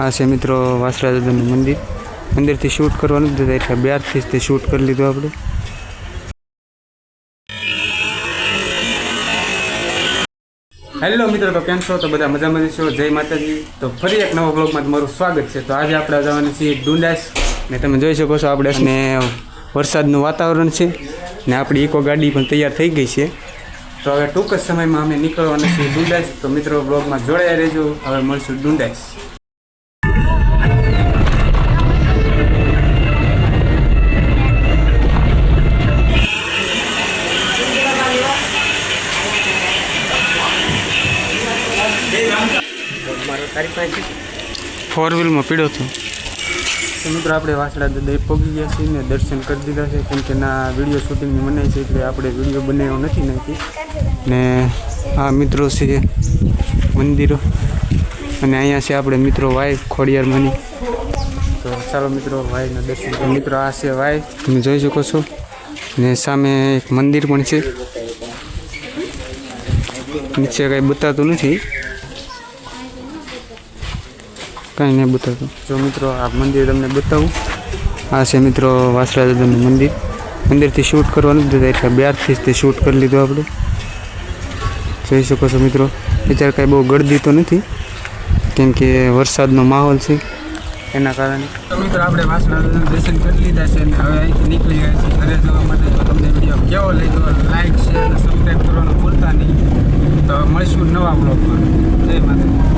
આ છે મિત્રો વાસરા દાદાનું મંદિર. અંદરથી શૂટ કરવાનું જ એટલે બહારથી જ તે શૂટ કરી લીધું આપણે. હેલો મિત્રો, તો કેમ છો? તો બધા મજામાં છો? જય માતાજી. તો ફરી એક નવા બ્લોગમાં તમારું સ્વાગત છે. તો આજે આપણે જવાનું છીએ ડુંડાસ ને તમે જોઈ શકો છો આપણે ને વરસાદનું વાતાવરણ છે ને આપણી ઇકો ગાડી પણ તૈયાર થઈ ગઈ છે. તો હવે ટૂંક જ સમયમાં અમે નીકળવાના છીએ ડુંડાસ. તો મિત્રો બ્લોગમાં જોડાયા રહેજો. હવે મળશું ડુંડાસ. ફોર વ્હીલમાં પીડ્યો હતો. તો મિત્રો આપણે વાસડા દાદા પગી ગયા છીએ ને દર્શન કરી દીધા છે. કેમ કે ના વિડીયો શૂટિંગની મનાઈ છે એટલે આપણે વિડીયો બનાવ્યો નથી નાખી. ને આ મિત્રો છે મંદિરો અને અહીંયા છે આપણે મિત્રો વાય ખોડિયારમાંની. તો ચાલો મિત્રો વાયના દર્શન કરો. મિત્રો આ છે વાય, તમે જોઈ શકો છો. ને સામે એક મંદિર પણ છે. નીચે કંઈ બતાતું નથી, કાંઈ નહીં બતાવતું. જો મિત્રો આ મંદિર તમને બતાવું. આ છે મિત્રો વાસરા દાદાનું મંદિર. અંદરથી શૂટ કરવાનું જ એટલે બહારથી જ તે શૂટ કરી લીધું આપણે. જોઈ શકો છો મિત્રો. અત્યારે કાંઈ બહુ ગળદી તો નથી કેમ કે વરસાદનો માહોલ છે એના કારણે. તો મિત્રો આપણે વાસરા દાદાનું દર્શન કરી લીધા છે અને હવે અહીંથી નીકળી ગયા છીએ ઘરે જવા માટે. તો તમને વિડીયો કેવો લાગ્યો લાઈક શેર અને સબસ્ક્રાઈબ કરવાનું ભૂલતા નહીં. તો મળીશું નવા બ્લોગમાં. જય માતાજી.